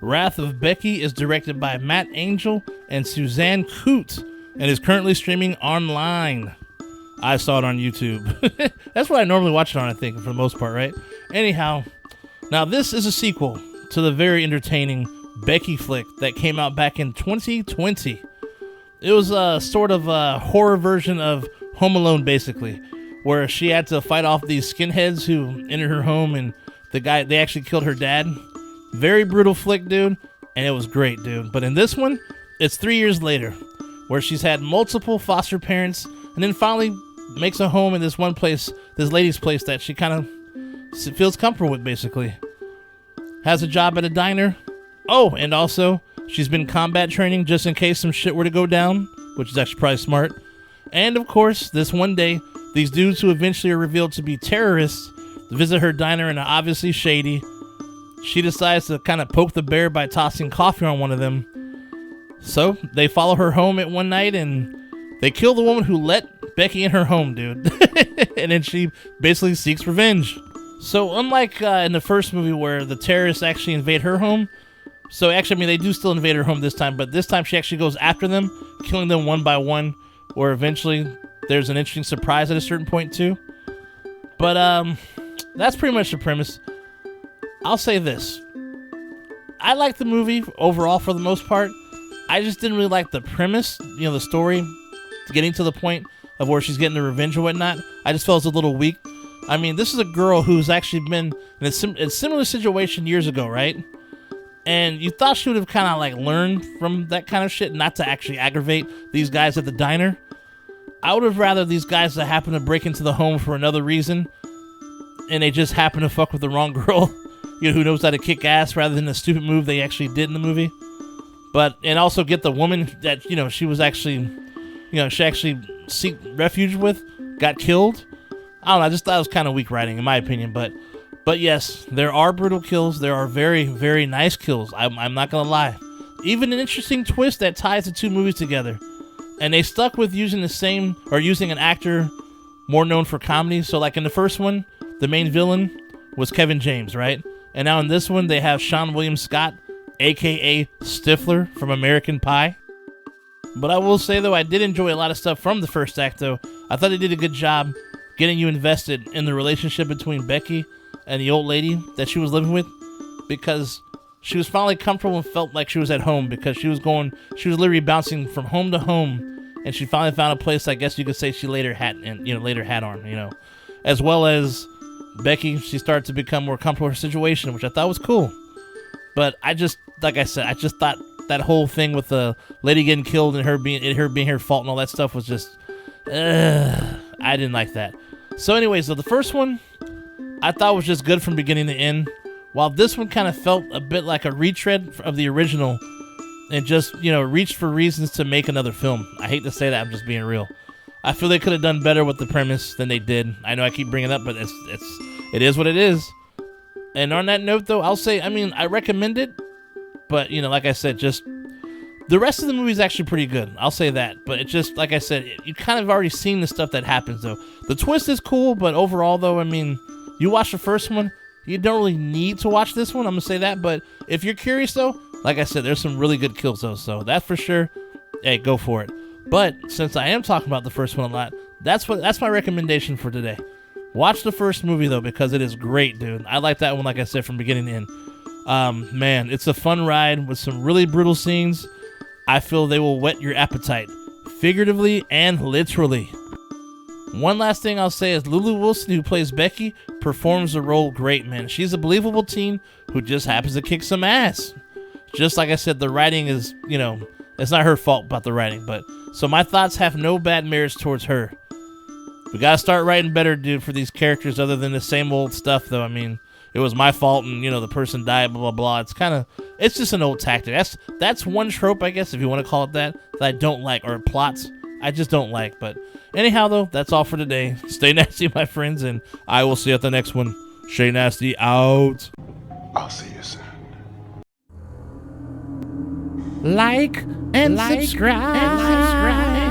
Wrath of Becky is directed by Matt Angel and Suzanne Coote and is currently streaming online. I saw it on YouTube. That's what I normally watch it on, I think, for the most part, right? Anyhow, now this is a sequel to the very entertaining Becky flick that came out back in 2020. It was a sort of a horror version of Home Alone, basically, where she had to fight off these skinheads who entered her home, and they actually killed her dad. Very brutal flick, dude, and it was great, dude. But in this one, it's 3 years later, where she's had multiple foster parents, and then finally makes a home in this one place, this lady's place that she kind of feels comfortable with, basically. Has a job at a diner. Oh, and also, she's been combat training just in case some shit were to go down, which is actually probably smart. And of course, this one day, these dudes who eventually are revealed to be terrorists visit her diner and are obviously shady. She decides to kind of poke the bear by tossing coffee on one of them. So, they follow her home at one night and they kill the woman who let Becky in her home, dude. And then she basically seeks revenge. So, unlike in the first movie where the terrorists actually invade her home, so actually, I mean, they do still invade her home this time, but this time she actually goes after them, killing them one by one, or eventually there's an interesting surprise at a certain point too. But that's pretty much the premise. I'll say this. I like the movie overall for the most part. I just didn't really like the premise, the story, getting to the point of where she's getting the revenge or whatnot. I just felt it was a little weak. I mean, this is a girl who's actually been in a similar situation years ago, right? And you thought she would have kind of like learned from that kind of shit, not to actually aggravate these guys at the diner. I would have rather these guys that happen to break into the home for another reason, and they just happen to fuck with the wrong girl, who knows how to kick ass, rather than the stupid move they actually did in the movie. And also get the woman that, she was actually, she actually seek refuge with, got killed. I don't know, I just thought it was kind of weak writing, in my opinion, But yes, there are brutal kills. There are very, very nice kills. I'm not going to lie. Even an interesting twist that ties the two movies together. And they stuck with using an actor more known for comedy. So like in the first one, the main villain was Kevin James, right? And now in this one, they have Sean William Scott, a.k.a. Stifler from American Pie. But I will say, though, I did enjoy a lot of stuff from the first act, though. I thought they did a good job getting you invested in the relationship between Becky and the old lady that she was living with, because she was finally comfortable and felt like she was at home, because she was literally bouncing from home to home, and she finally found a place, I guess you could say, she later had on, as well as Becky. She started to become more comfortable with her situation, which I thought was cool. But I just thought that whole thing with the lady getting killed and her being her fault and all that stuff was just, I didn't like that. So anyways, so the first one I thought was just good from beginning to end, while this one kind of felt a bit like a retread of the original and just, reached for reasons to make another film. I hate to say that, I'm just being real. I feel they could have done better with the premise than they did. I know I keep bringing it up, but it is what it is. And on that note, though, I'll say, I recommend it, but, like I said, just the rest of the movie is actually pretty good. I'll say that. But it's just, like I said, you kind of already seen the stuff that happens, though. The twist is cool, but overall, though, you watch the first one, you don't really need to watch this one. I'm going to say that. But if you're curious, though, like I said, there's some really good kills, though. So that's for sure. Hey, go for it. But since I am talking about the first one a lot, that's my recommendation for today. Watch the first movie, though, because it is great, dude. I like that one, like I said, from beginning to end. Man, it's a fun ride with some really brutal scenes. I feel they will whet your appetite, figuratively and literally. One last thing I'll say is Lulu Wilson, who plays Becky, performs the role great, man. She's a believable teen who just happens to kick some ass. Just like I said, the writing is, it's not her fault about the writing, but so my thoughts have no bad merits towards her. We gotta start writing better, dude, for these characters other than the same old stuff, though. It was my fault and, the person died, blah, blah, blah. It's just an old tactic. That's one trope, I guess, if you want to call it that I don't like, or plots I just don't like. But anyhow, though, that's all for today. Stay nasty, my friends, and I will see you at the next one. Shay Nasty out. I'll see you soon. Like and subscribe.